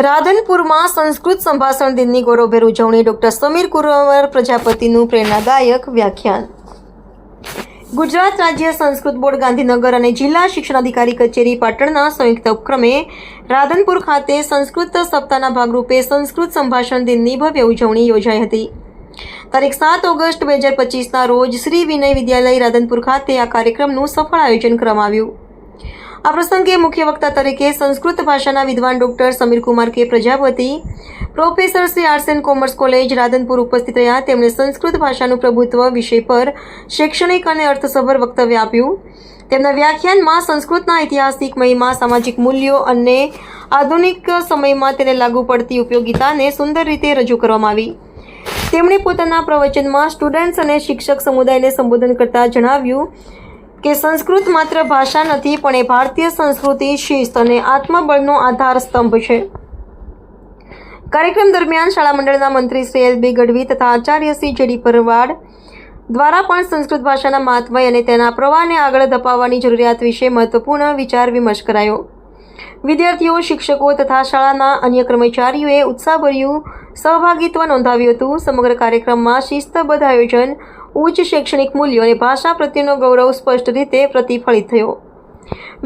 રાધનપુરમાં સંસ્કૃત સંભાષણ દિનની ગૌરવભેર ઉજવણી. ડોક્ટર સમીર કુંવર પ્રજાપતિનું પ્રેરણાદાયક વ્યાખ્યાન. ગુજરાત રાજ્ય સંસ્કૃત બોર્ડ ગાંધીનગર અને જિલ્લા શિક્ષણાધિકારી કચેરી પાટણના સંયુક્ત ઉપક્રમે રાધનપુર ખાતે સંસ્કૃત સપ્તાહના ભાગરૂપે સંસ્કૃત સંભાષણ દિનની ભવ્ય ઉજવણી યોજાઈ હતી. તારીખ 7 ઓગસ્ટ 2025ના રોજ શ્રી વિનય વિદ્યાલય રાધનપુર ખાતે આ કાર્યક્રમનું સફળ આયોજન કરવામાં આવ્યું. આ પ્રસંગે મુખ્ય વક્તા તરીકે સંસ્કૃત ભાષાના વિદ્વાન ડોક્ટર સમીર કુમાર કે Prajapati, professor Shri arts and commerce college Radhanpur ઉપસ્થિત રહ્યા. તેમણે સંસ્કૃત ભાષાનું પ્રભુત્વ વિષય પર શૈક્ષણિક અને અર્થસભર વક્તવ્ય આપ્યું. તેમના વ્યાખ્યાનમાં સંસ્કૃતના ઐતિહાસિક મહિમા, સામાજિક મૂલ્યો અને આધુનિક સમયમાં તેને લાગુ પડતી ઉપયોગિતાને સુંદર રીતે રજૂ કરવામાં આવી. તેમણે પોતાના પ્રવચનમાં સ્ટુડન્ટ્સ અને શિક્ષક સમુદાયને સંબોધન કરતા જણાવ્યું કે સંસ્કૃત માત્ર ભાષા નથી, પણ એ ભારતીય સંસ્કૃતિ, શિસ્ત અને આત્મબળનો આધાર સ્તંભ છે. કાર્યક્રમ દરમિયાન શાળા મંડળના મંત્રી શ્રી એલ.બી. ગઢવી તથા આચાર્ય શ્રી જે.ડી. પરવાડ દ્વારા પણ સંસ્કૃત ભાષાના મહાત્મય અને તેના પ્રવાહને આગળ ધપાવવાની જરૂરિયાત વિશે મહત્વપૂર્ણ વિચાર વિમર્શ કરાયો. વિદ્યાર્થીઓ, શિક્ષકો તથા શાળાના અન્ય કર્મચારીઓએ ઉત્સાહભર્યું સહભાગિત્વ નોંધાવ્યું હતું. સમગ્ર કાર્યક્રમમાં શિસ્તબદ્ધ આયોજન, ઉચ્ચ શૈક્ષણિક મૂલ્યો અને ભાષા પ્રત્યેનો ગૌરવ સ્પષ્ટ રીતે પ્રતિફલિત થયો.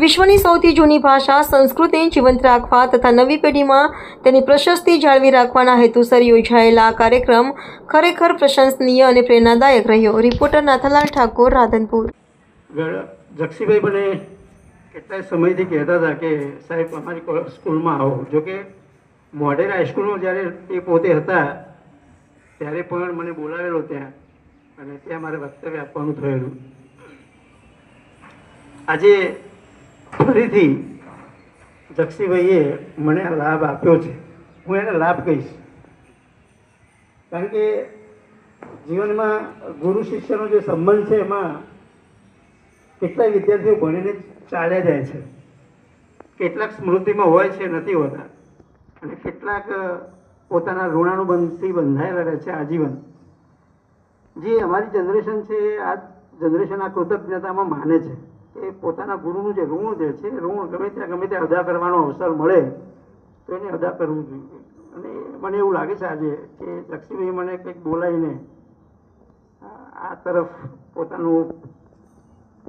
વિશ્વની સૌથી જૂની ભાષા સંસ્કૃતને જીવંત રાખવા તથા નવી પેઢીમાં તેની પ્રશસ્તિ જાળવી રાખવાના હેતુસર યોજાયેલા આ કાર્યક્રમ ખરેખર પ્રશંસનીય અને પ્રેરણાદાયક રહ્યો. રિપોર્ટર નાથાલાલ ઠાકોર, રાધનપુર. જક્ષીભાઈ મને કેટલાય સમયથી કહેતા હતા કે સાહેબ અમારી સ્કૂલમાં આવો. જોકે મોડેલ હાઈસ્કૂલમાં જ્યારે એ પોતે હતા ત્યારે પણ મને બોલાવેલો ત્યાં, અને ત્યાં મારે વક્તવ્ય આપવાનું થયેલું. આજે ફરીથી જક્ષીભાઈએ મને આ લાભ આપ્યો છે. હું એને લાભ કહીશ, કારણ કે જીવનમાં ગુરુ શિષ્યનો જે સંબંધ છે એમાં કેટલાય વિદ્યાર્થીઓ ભણીને ચાલ્યા જાય છે, કેટલાક સ્મૃતિમાં હોય છે, નથી હોતા, અને કેટલાક પોતાના ઋણાનુબંધથી બંધાયેલા રહે છે આજીવન. જે અમારી જનરેશન છે, આ જનરેશન આ કૃતજ્ઞતામાં માને છે કે પોતાના ગુરુનું જે ઋણ છે, ઋણ ગમે ત્યાં અદા કરવાનો અવસર મળે તો એને અદા કરવું જોઈએ. અને મને એવું લાગે છે આજે કે લક્ષ્મીભાઈ મને કંઈક બોલાવીને આ તરફ પોતાનું